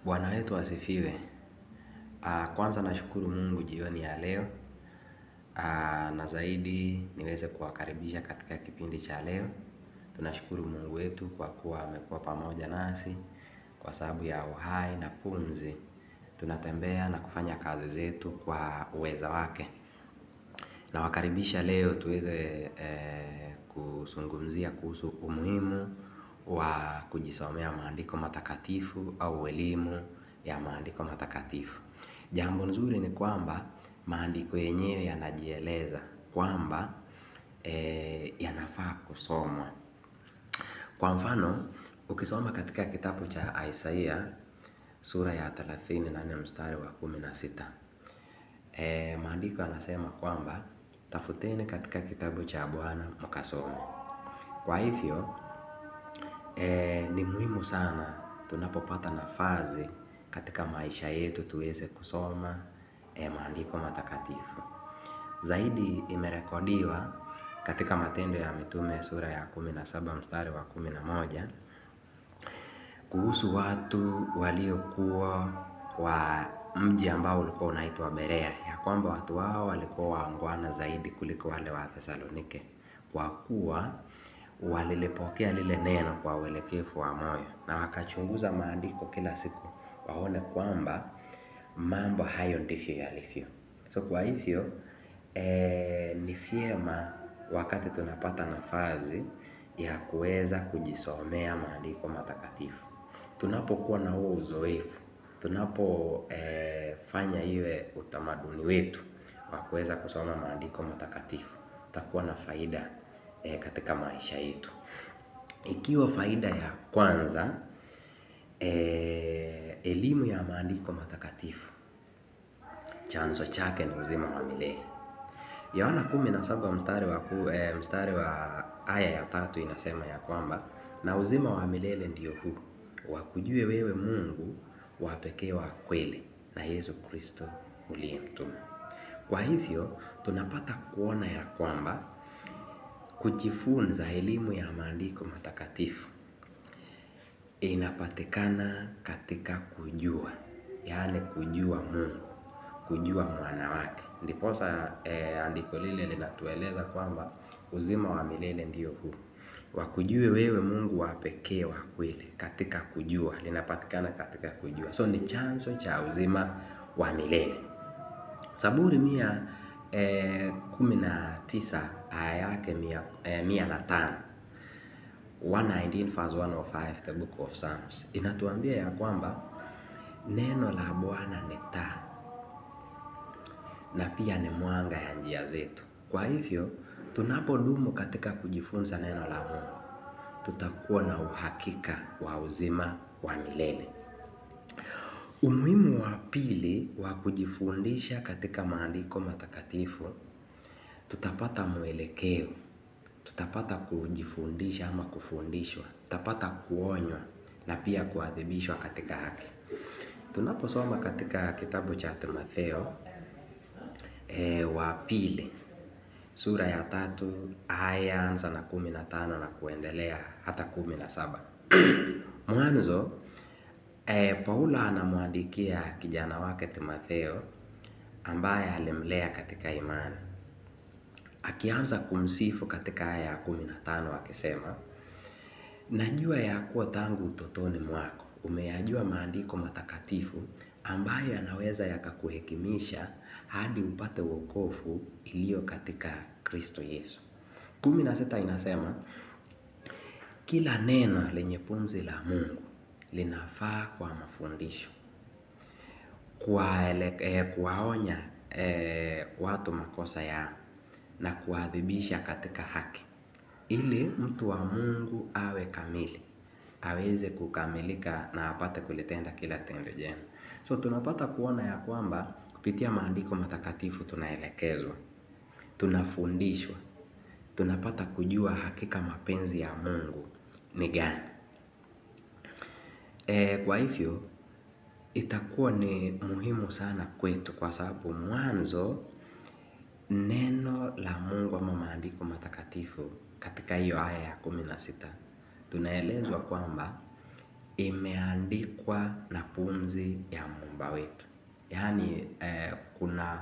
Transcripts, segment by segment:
Bwana wetu asifiwe. Kwanza nashukuru Mungu jioni ya leo. Na zaidi niweze kuwakaribisha katika kipindi cha leo. Tunashukuru Mungu wetu kwa kuwa amekuwa pamoja nasi kwa sababu ya uhai na pumzi. Tunatembea na kufanya kazi zetu kwa uweza wake. Nawakaribisha leo tuweze kuzungumzia kuhusu umuhimu wa kujisomea maandiko matakatifu au elimu ya maandiko matakatifu. Jambo nzuri ni kwamba maandiko yenyewe yanajieleza kwamba yanafaa kusomwa. Kwa mfano, ukisoma katika kitabu cha Isaia sura ya 34 mstari wa 16. Maandiko yanasema kwamba tafuteni katika kitabu cha Bwana mkasome. Kwa hivyo ni muhimu sana tunapopata nafasi katika maisha yetu tuweze kusoma maandiko matakatifu. Zaidi imerekodiwa katika Matendo ya Mitume sura ya 17 mstari wa 11 kuhusu watu waliokuwa wa mji ambao ulikuwa unaitwa Berea, ya kwamba watu hao walikuwa waangwana zaidi kuliko wale wa Thesalonike, kwa kuwa walilipokea lile neno kwa uelekevu wa moyo na wakachunguza maandiko kila siku waone kwamba mambo hayo ndivyo yalivyo. So kwa hivyo ni vyema wakati tunapata nafasi ya kuweza kujisomea maandiko matakatifu. Tunapokuwa na huo uzoefu, tunapofanya iwe utamaduni wetu wa kuweza kusoma maandiko matakatifu, tutakuwa na faida katika maisha yetu. Ikiwa faida ya kwanza, elimu ya maandiko matakatifu, chanzo chake ni uzima wa milele. Yohana 17 mstari wa aya ya 3 inasema ya kwamba na uzima wa milele ndio huu, wakujue wewe Mungu wa pekee wa kweli na Yesu Kristo uliyemtuma. Kwa hivyo tunapata kuona ya kwamba kujifunza elimu ya maandiko matakatifu inapatikana katika kujua, yaani kujua Mungu, kujua mwana wake. Ndiposa andiko lile linatueleza kwamba uzima wa milele ndio huu, wakujue wewe Mungu wa pekee wa kweli. Katika kujua, linapatikana katika kujua. So ni chanzo cha uzima wa milele. Zaburi 119 aya yake 105, 119 verse 105, the book of Psalms, inatuambia ya kwamba neno la Bwana ni taa na pia ni mwanga ya njia zetu. Kwa hivyo tunapodumu katika kujifunza neno la Mungu, tutakuwa na uhakika wa uzima wa milele. Umuhimu wa pili wa kujifundisha katika maandiko matakatifu, tutapata mwelekeo, tutapata kujifundisha ama kufundishwa, tutapata kuonywa na pia kuadhibishwa katika haki. Tunaposoma katika kitabu cha Timotheo wa pili sura ya 3 aya anza na 15 na kuendelea hata 17. Mwanzo Paulo anamwandikia kijana wake Timotheo ambaye alimlea katika imani, akianza kumsifu katika aya ya 15 akisema, najua ya kuwa tangu utotoni mwako umeyajua maandiko matakatifu ambayo yanaweza yakakuhekimisha hadi upate wokovu iliyo katika Kristo Yesu. 16 inasema, kila neno lenye pumzi la Mungu linafaa kwa mafundisho, kuwaonya watu makosa yao na kuadhibisha katika haki, ili mtu wa Mungu awe kamili, aweze kukamilika na apate kulitenda kila tendo jema. So tunapata kuona ya kwamba kupitia maandiko matakatifu tunaelekezwa, tunafundishwa, tunapata kujua hakika mapenzi ya Mungu ni gani. Kwa hivyo itakuwa ni muhimu sana kwetu, kwa sababu mwanzo neno la Mungu ama maandiko matakatifu katika hiyo aya ya 16 tunaelezwa kwamba imeandikwa na pumzi Muumba wetu. Yaani kuna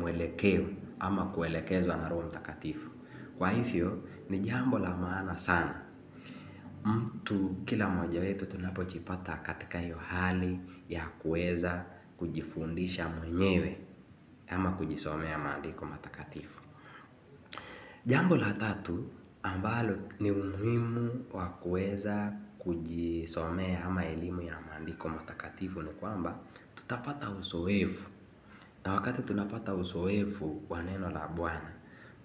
mwelekeo ama kuelekezwa na Roho Mtakatifu. Kwa hivyo ni jambo la maana sana kila mmoja wetu tunapojipata katika hiyo hali ya kuweza kujifundisha mwenyewe ama kujisomea maandiko matakatifu. Jambo la tatu ambalo ni umuhimu wa kuweza kujisomea ama elimu ya maandiko matakatifu ni kwamba tutapata uzoefu. Na wakati tunapata uzoefu wa neno la Bwana,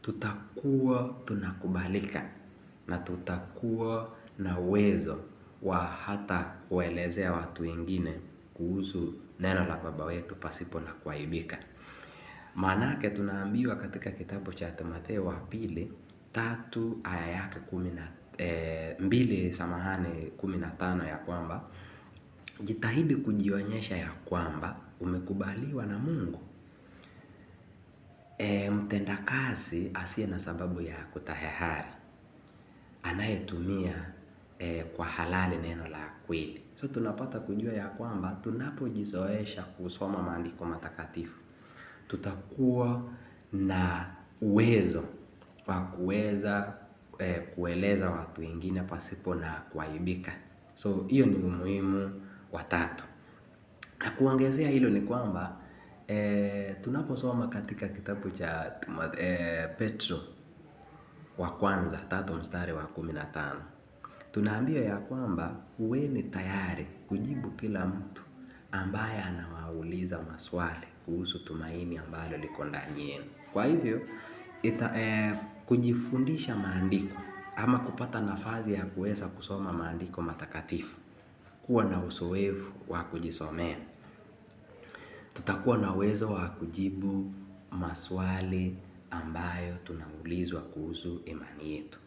tutakuwa tunakubalika na tutakuwa na uwezo wa hata kuelezea watu wengine kuhusu neno la Baba wetu pasipo na kuaibika. Maanake tunaambiwa katika kitabu cha Timotheo wa pili 3 aya yake 2:15 ya kwamba jitahidi kujionyesha ya kwamba umekubaliwa na Mungu, mtendakazi asiye na sababu ya kutahayari, anayetumia kwa halali neno la kweli. So tunapata kujua ya kwamba tunapojizoesha kusoma maandiko matakatifu, tutakuwa na uwezo wa kuweza kueleza watu wengine pasipo na kuaibika. So hiyo ni umuhimu wa tatu. Na kuongezea hilo ni kwamba tunaposoma katika kitabu cha Petro wa kwanza 3:15, tunaambiwa ya kwamba uweni tayari kujibu kila mtu ambaye anawauliza maswali kuhusu tumaini ambalo liko ndani yenu. Kwa hivyo kujifundisha maandiko ama kupata nafasi ya kuweza kusoma maandiko matakatifu, kuwa na uzoefu wa kujisomea, tutakuwa na uwezo wa kujibu maswali ambayo tunaulizwa kuhusu imani yetu,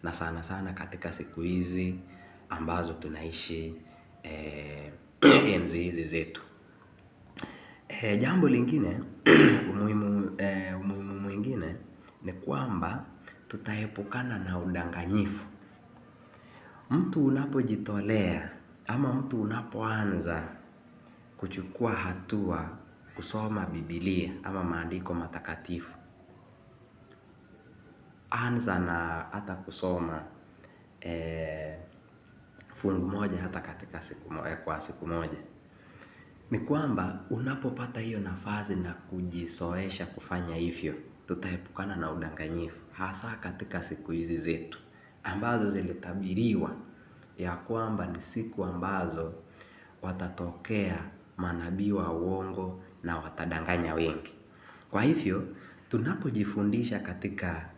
na sana sana katika siku hizi ambazo tunaishi enzi hizi zetu. Jambo lingine umuhimu mwingine ni kwamba tutaepukana na udanganyifu. Mtu unapojitolea ama mtu unapoanza kuchukua hatua kusoma Biblia ama maandiko matakatifu, anza na hata kusoma fungu moja hata katika siku moja. Ni kwamba unapopata hiyo nafasi na kujizoesha kufanya hivyo, tutaepukana na udanganyifu, hasa katika siku hizi zetu ambazo zilitabiriwa ya kwamba ni siku ambazo watatokea manabii wa uongo na watadanganya wengi. Kwa hivyo tunapojifundisha katika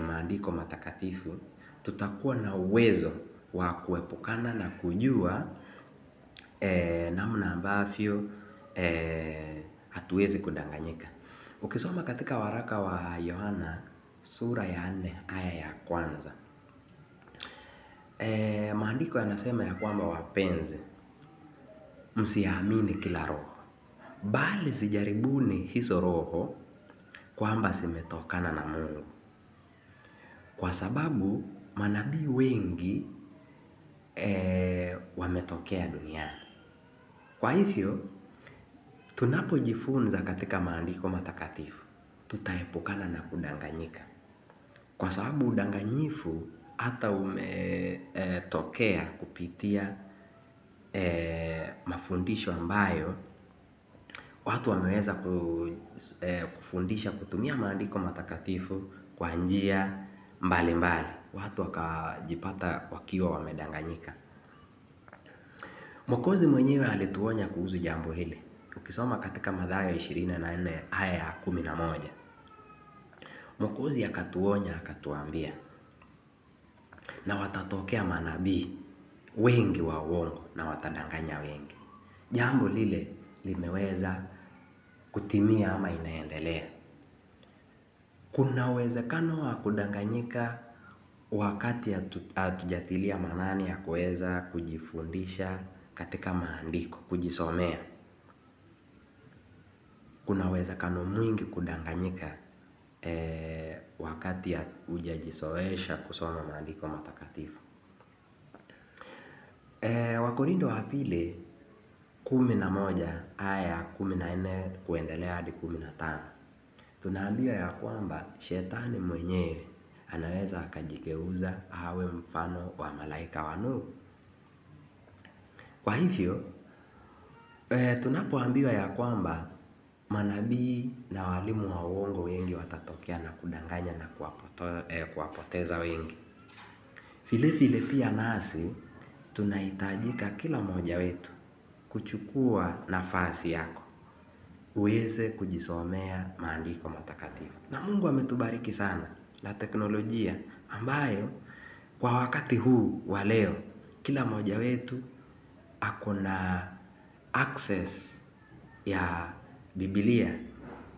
maandiko matakatifu, tutakuwa na uwezo wa kuepukana na kujua namna ambavyo hatuwezi kudanganyika. Ukisoma katika waraka wa Yohana sura ya 4 aya ya 1, maandiko yanasema ya kwamba wapenzi, msiamini kila roho, bali zijaribuni hizo roho kwamba zimetokana na Mungu, kwa sababu manabii wengi wametokea duniani. Kwa hivyo tunapojifunza katika maandiko matakatifu, tutaepukana na kudanganyika, kwa sababu udanganyifu hata umetokea kupitia mafundisho ambayo watu wameweza kufundisha kutumia maandiko matakatifu kwa njia mbalimbali, watu wakajipata wakiwa wamedanganyika. Mwokozi mwenyewe alituonya kuhusu jambo hili. Ukisoma katika Mathayo 24 aya ya 11, Mwokozi akatuonya akatuambia, na watatokea manabii wengi wa uongo na watadanganya wengi. Jambo lile limeweza kutimia ama inaendelea. Kuna uwezekano wa kudanganyika wakati hatujatilia maanani ya kuweza kujifundisha katika maandiko, kujisomea. Kuna uwezekano mwingi kudanganyika wakati hujajizoesha kusoma maandiko matakatifu. Wakorintho wa pili 11 aya ya 14 kuendelea hadi 15. Tunaambiwa ya kwamba shetani mwenyewe anaweza akajigeuza awe mfano wa malaika wa nuru. Kwa hivyo tunapoambiwa ya kwamba manabii na walimu wa uongo wengi watatokea na kudanganya na kuwapoteza wengi. Vile pia nasi tunahitajika kila mmoja wetu kuchukua nafasi yako uweze kujisomea maandiko matakatifu. Na Mungu ametubariki sana na teknolojia ambayo kwa wakati huu wa leo kila mmoja wetu ako na access ya Biblia,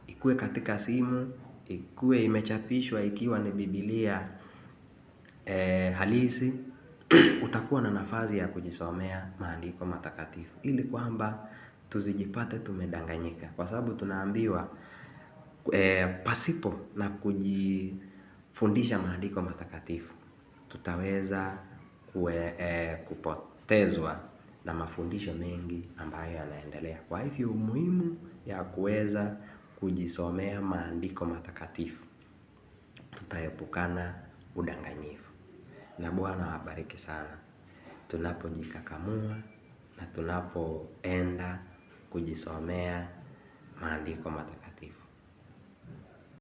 ikuwe katika simu, ikuwe imechapishwa ikiwa ni Biblia halisi. Utakuwa na nafasi ya kujisomea maandiko matakatifu ili kwamba tusijipate tumedanganyika, kwa sababu tunaambiwa pasipo na kujifundisha maandiko matakatifu tutaweza kupotezwa na mafundisho mengi ambayo yanaendelea. Kwa hivyo umuhimu ya kuweza kujisomea maandiko matakatifu, tutaepukana udanganyifu. Na Bwana awabariki sana tunapojikakamua na tunapoenda kujisomea maandiko matakatifu.